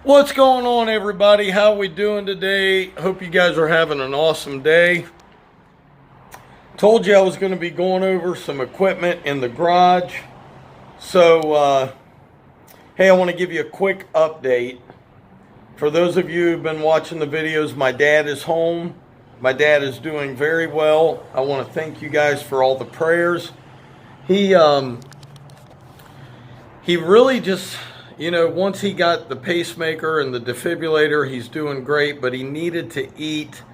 What's going on, everybody? How we doing today? Hope you guys are having an awesome day. Told you I was going to be going over some equipment in the garage. So, hey, I want to give you a quick update. For those of you who've been watching the videos, my dad is home. My dad is doing very well. I want to thank you guys for all the prayers. He really just... You know, once he got the pacemaker and the defibrillator, he's doing great, but he needed to eat,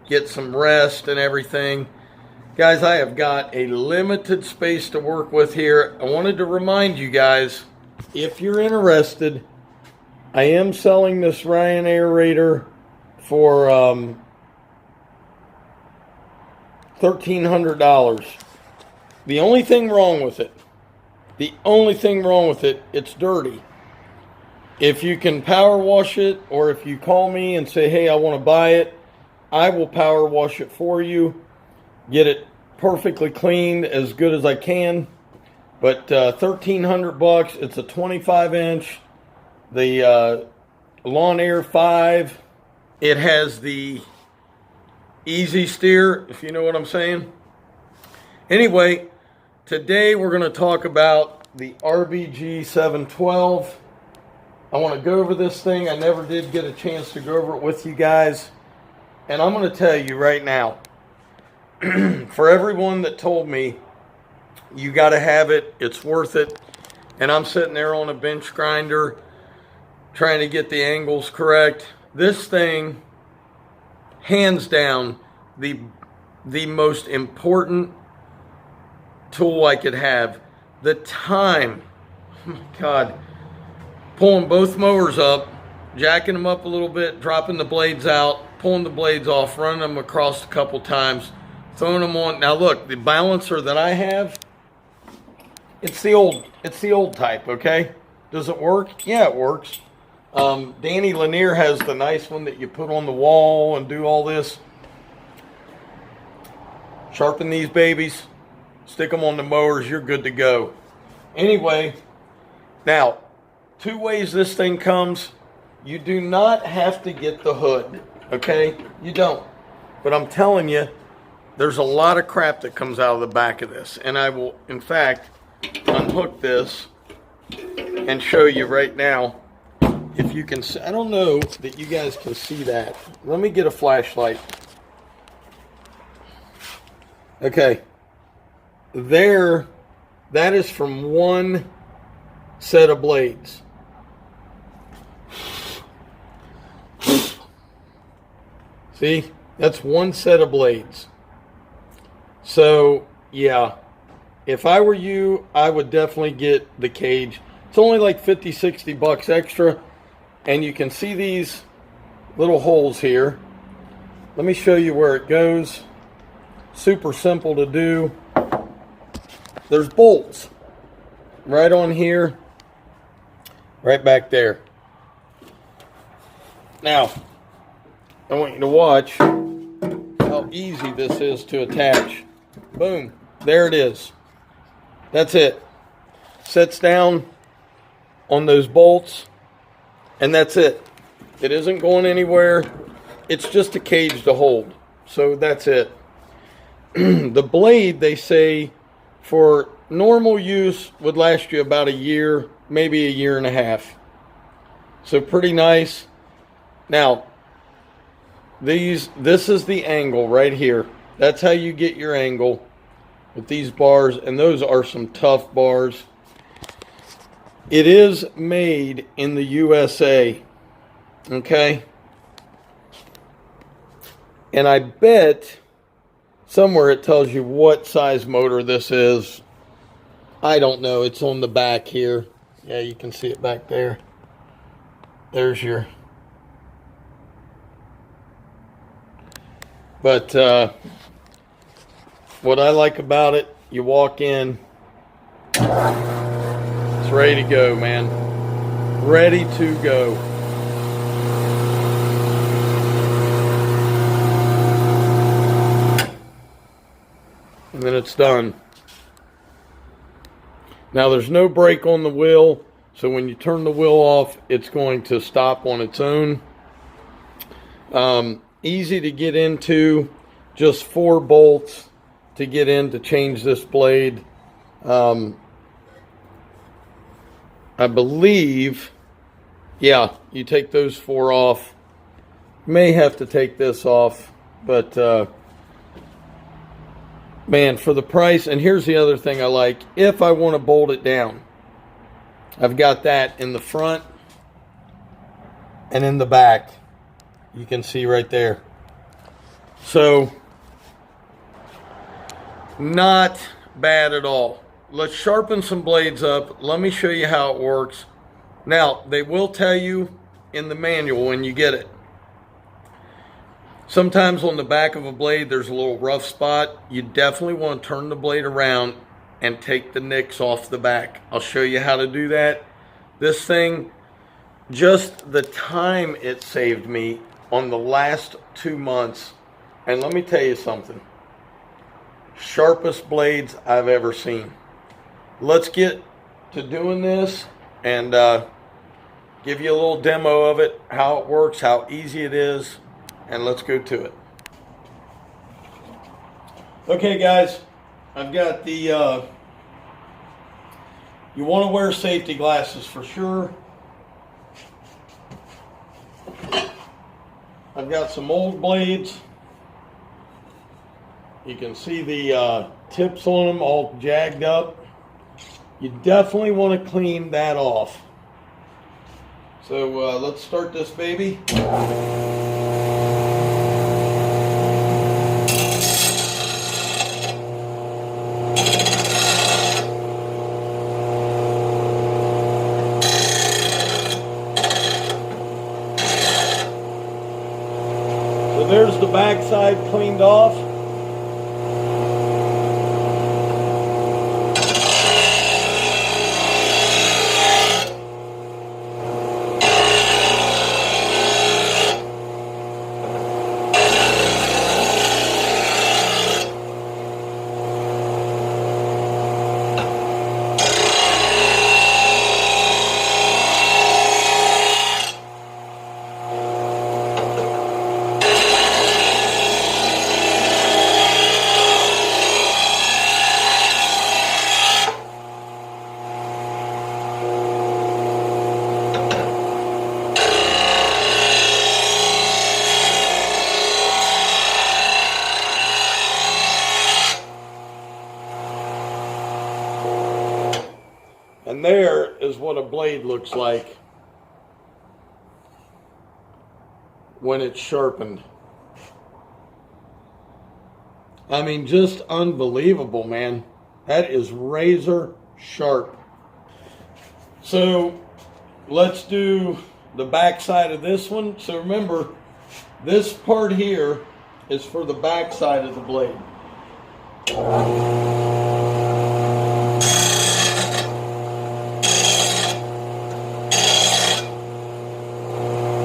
get some rest and everything. Guys, I have got a limited space to work with here. I wanted to remind you guys, if you're interested, I am selling this Ryan Aerator for $1,300. The only thing wrong with it, it's dirty. If you can power wash it, or if you call me and say, hey, I want to buy it, I will power wash it for you, get it perfectly cleaned as good as I can. But $1,300, it's a 25-inch, the LAWNCARE 5. It has the easy steer, if you know what I'm saying. Anyway, today we're going to talk about the RBG-712. I want to go over this thing. I never did get a chance to go over it with you guys. And I'm going to tell you right now, for everyone that told me, you got to have it, it's worth it. And I'm sitting there on a bench grinder, trying to get the angles correct. This thing, hands down, the most important tool I could have. The time, oh my God. Pulling both mowers up, jacking them up a little bit, dropping the blades out, pulling the blades off, running them across a couple times, throwing them on. Now look, the balancer that I have, it's the old type, okay? Does it work? Yeah, it works. Danny Lanier has the nice one that you put on the wall and do all this. Sharpen these babies, stick them on the mowers, you're good to go. Anyway, now, two ways this thing comes. You do not have to get the hood, okay? You don't. But I'm telling you, there's a lot of crap that comes out of the back of this. And I will, in fact, unhook this and show you right now. If you can see, I don't know that you guys can see that. Let me get a flashlight. Okay. There, that is from one set of blades. See, that's one set of blades. So, yeah, if I were you, I would definitely get the cage. It's only like 50, 60 bucks extra. And you can see these little holes here. Let me show you where it goes. Super simple to do. There's bolts right on here, right back there. Now, I want you to watch how easy this is to attach. Boom, there it is. That's it. Sets down on those bolts, and that's it. It isn't going anywhere. It's just a cage to hold. So that's it. The blade, they say, for normal use would last you about a year, maybe a year and a half. So pretty nice. Now, this is the angle right here. That's how you get your angle with these bars, and those are some tough bars. It is made in the USA, okay? And I bet somewhere it tells you what size motor this is. I don't know. It's on the back here. Yeah, you can see it back there. There's your... But what I like about it, you walk in, It's ready to go, man. Ready to go. And then it's done. Now there's no brake on the wheel, so when you turn the wheel off, it's going to stop on its own. Easy to get into, just 4 bolts to get in to change this blade. I believe, yeah, you take those 4 off. May have to take this off, but man, for the price, and here's the other thing I like, if I want to bolt it down, I've got that in the front and in the back. You can see right there. So, not bad at all. Let's sharpen some blades up. Let me show you how it works. Now, they will tell you in the manual when you get it. Sometimes on the back of a blade, there's a little rough spot. You definitely want to turn the blade around and take the nicks off the back. I'll show you how to do that. This thing, just the time it saved me on the last 2 months. And let me tell you something. Sharpest blades I've ever seen. Let's get to doing this and give you a little demo of it, how it works, how easy it is, and let's go to it. Okay guys, I've got the, you want to wear safety glasses for sure. I've got some old blades. You can see the tips on them all jagged up. You definitely want to clean that off. So let's start this baby. So there's the back side cleaned off. And there is what a blade looks like when it's sharpened. I mean, just unbelievable, man. That is razor sharp. So let's do the back side of this one. So remember, this part here is for the back side of the blade.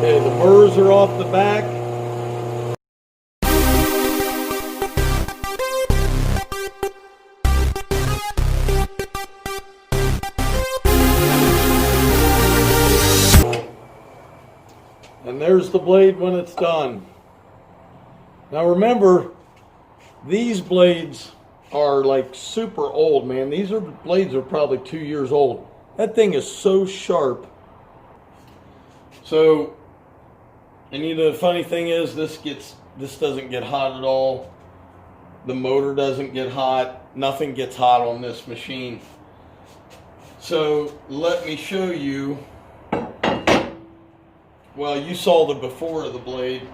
Okay, the burrs are off the back. And there's the blade when it's done. Now remember, these blades are like super old, man. These blades are probably 2 years old. That thing is so sharp. So, and you know, the funny thing is, this doesn't get hot at all. The motor doesn't get hot. Nothing gets hot on this machine. So let me show you. Well, you saw the before of the blade.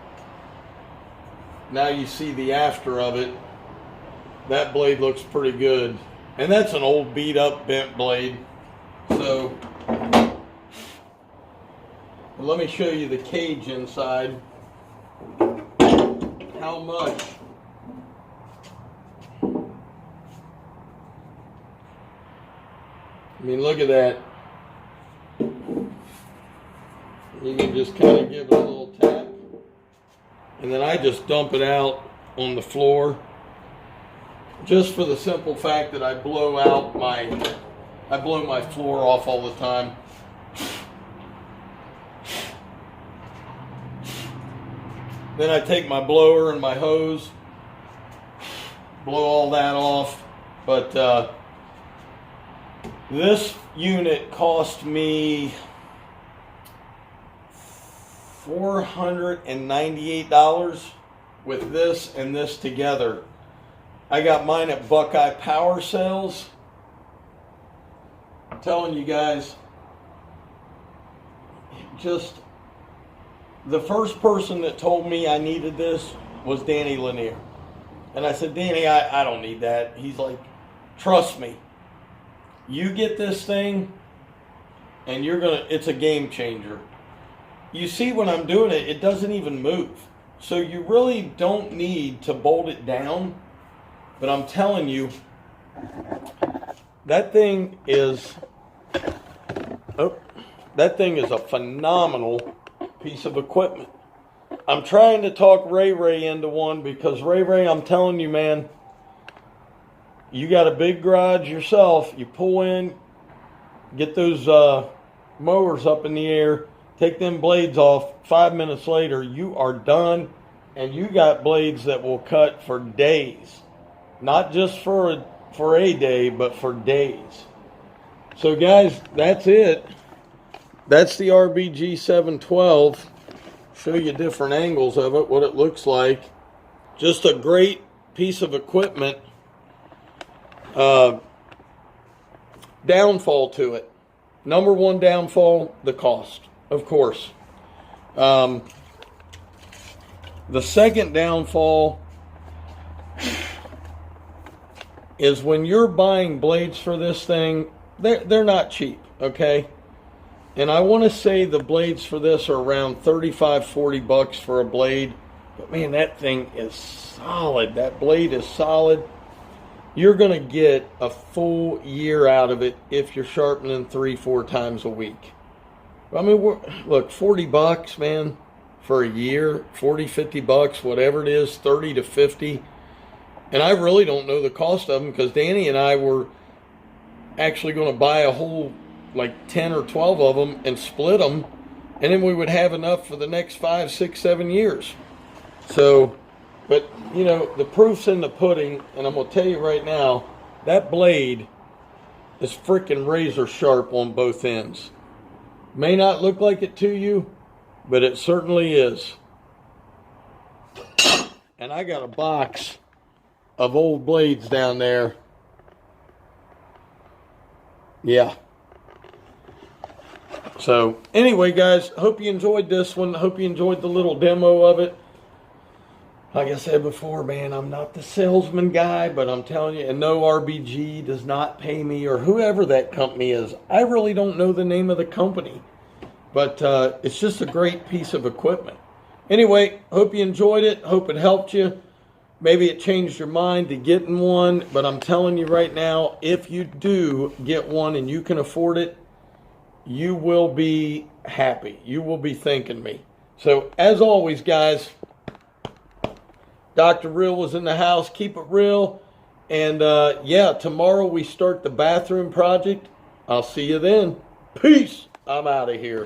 Now you see the after of it. That blade looks pretty good. And that's an old beat up bent blade. So let me show you the cage inside. How much I mean, look at that. You can just kind of give it a little tap. And then I just dump it out on the floor. Just for the simple fact that I blow my floor off all the time. Then I take my blower and my hose, blow all that off. But this unit cost me $498 with this and this together. I got mine at Buckeye Power Sales. I'm telling you guys, just the first person that told me I needed this was Danny Lanier. And I said, Danny, I don't need that. He's like, trust me, you get this thing and it's a game changer. You see when I'm doing it, it doesn't even move. So you really don't need to bolt it down. But I'm telling you, that thing is a phenomenal piece of equipment. I'm trying to talk Ray into one because Ray, I'm telling you, man, you got a big garage yourself. You pull in, get those mowers up in the air, take them blades off. 5 minutes later, you are done, and you got blades that will cut for days. Not just for a day, but for days. So guys, that's it. That's the RBG-712. Show you different angles of it, what it looks like. Just a great piece of equipment. Downfall to it. Number one downfall, the cost, of course. The second downfall is when you're buying blades for this thing, they're not cheap, okay? And I want to say the blades for this are around $35-40 for a blade. But man, that thing is solid. That blade is solid. You're going to get a full year out of it if you're sharpening 3-4 times a week. I mean, look, $40, man, for a year, $40-50, whatever it is, 30 to 50. And I really don't know the cost of them because Danny and I were actually going to buy a whole, like 10 or 12 of them and split them. And then we would have enough for the next 5, 6, 7 years. So, but, you know, the proof's in the pudding. And I'm going to tell you right now, that blade is freaking razor sharp on both ends. May not look like it to you, but it certainly is. And I got a box of old blades down there. Yeah. So anyway, guys, hope you enjoyed this one. Hope you enjoyed the little demo of it. Like I said before, man, I'm not the salesman guy, but I'm telling you, and no, RBG does not pay me, or whoever that company is. I really don't know the name of the company, but it's just a great piece of equipment. Anyway, hope you enjoyed it. Hope it helped you. Maybe it changed your mind to getting one, but I'm telling you right now, if you do get one and you can afford it, you will be happy. You will be thanking me. So, as always, guys, Dr. Real was in the house. Keep it real. And, yeah, tomorrow we start the bathroom project. I'll see you then. Peace. I'm out of here.